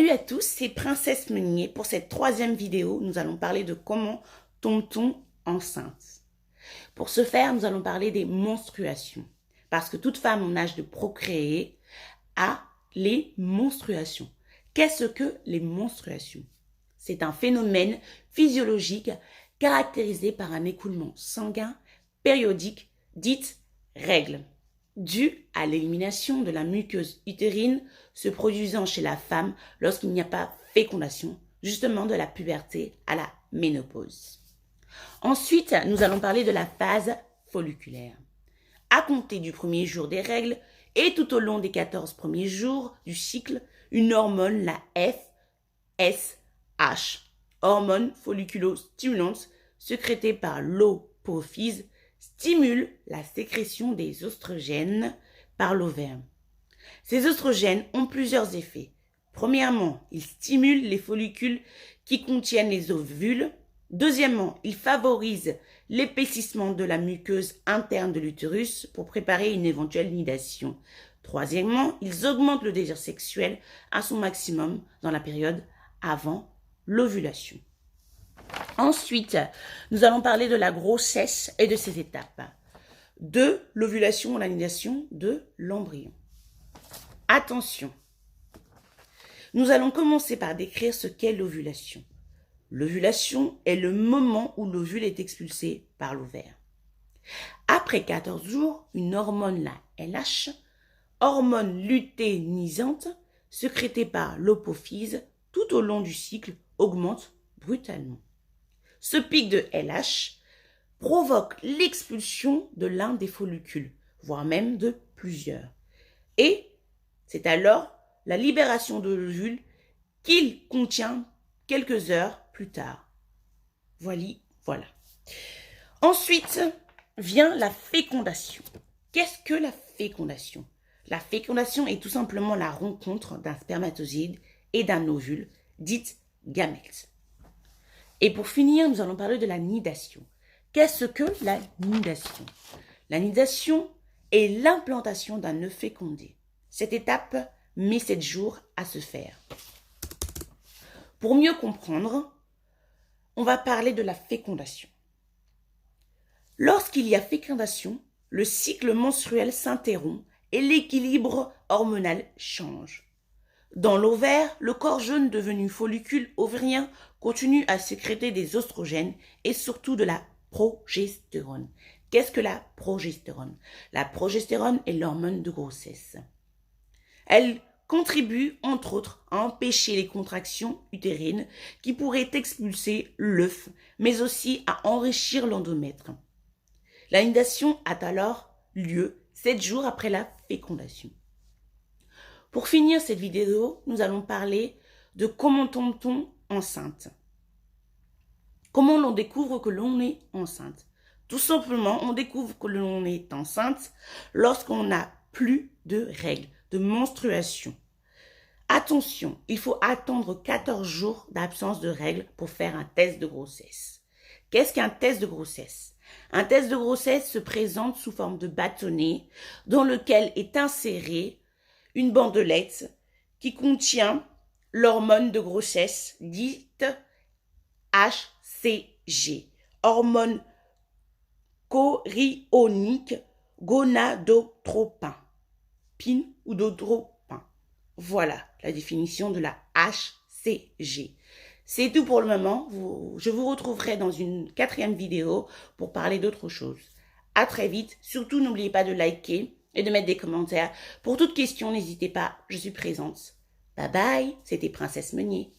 Salut à tous, c'est Princesse Meunier. Pour cette troisième vidéo, nous allons parler de comment tombe-t-on enceinte. Pour ce faire, nous allons parler des menstruations. Parce que toute femme en âge de procréer a les menstruations. Qu'est-ce que les menstruations? C'est un phénomène physiologique caractérisé par un écoulement sanguin périodique, dite règle, dû à l'élimination de la muqueuse utérine se produisant chez la femme lorsqu'il n'y a pas fécondation, justement de la puberté à la ménopause. Ensuite, nous allons parler de la phase folliculaire. À compter du premier jour des règles et tout au long des 14 premiers jours du cycle, une hormone, la FSH, hormone folliculostimulante, sécrétée par l'apophyse, stimule la sécrétion des oestrogènes par l'ovaire. Ces oestrogènes ont plusieurs effets. Premièrement, ils stimulent les follicules qui contiennent les ovules. Deuxièmement, ils favorisent l'épaississement de la muqueuse interne de l'utérus pour préparer une éventuelle nidation. Troisièmement, ils augmentent le désir sexuel à son maximum dans la période avant l'ovulation. Ensuite, nous allons parler de la grossesse et de ses étapes. De l'ovulation à la nidation de l'embryon. Attention, nous allons commencer par décrire ce qu'est l'ovulation. L'ovulation est le moment où l'ovule est expulsé par l'ovaire. Après 14 jours, une hormone, la LH, hormone lutéinisante, sécrétée par l'apophyse tout au long du cycle, augmente brutalement. Ce pic de LH provoque l'expulsion de l'un des follicules, voire même de plusieurs. Et c'est alors la libération de l'ovule qu'il contient quelques heures plus tard. Voilà. Ensuite vient la fécondation. Qu'est-ce que la fécondation? La fécondation est tout simplement la rencontre d'un spermatozoïde et d'un ovule, dite gamète. Et pour finir, nous allons parler de la nidation. Qu'est-ce que la nidation? La nidation est l'implantation d'un œuf fécondé. Cette étape met 7 jours à se faire. Pour mieux comprendre, on va parler de la fécondation. Lorsqu'il y a fécondation, le cycle menstruel s'interrompt et l'équilibre hormonal change. Dans l'ovaire, le corps jaune devenu follicule ovarien continue à sécréter des oestrogènes et surtout de la progestérone. Qu'est-ce que la progestérone? La progestérone est l'hormone de grossesse. Elle contribue, entre autres, à empêcher les contractions utérines qui pourraient expulser l'œuf, mais aussi à enrichir l'endomètre. La nidation a alors lieu 7 jours après la fécondation. Pour finir cette vidéo, nous allons parler de comment tombe-t-on enceinte. Comment l'on découvre que l'on est enceinte? Tout simplement, on découvre que l'on est enceinte lorsqu'on n'a plus de règles, de menstruation. Attention, il faut attendre 14 jours d'absence de règles pour faire un test de grossesse. Qu'est-ce qu'un test de grossesse? Un test de grossesse se présente sous forme de bâtonnet dans lequel est insérée une bandelette qui contient l'hormone de grossesse dite HCG, hormone chorionique gonadotropin, PIN ou dotropin. Voilà la définition de la HCG. C'est tout pour le moment. Je vous retrouverai dans une 4e vidéo pour parler d'autre chose. À très vite. Surtout, n'oubliez pas de liker et de mettre des commentaires. Pour toute question, n'hésitez pas, je suis présente. Bye bye, c'était Princesse Meunier.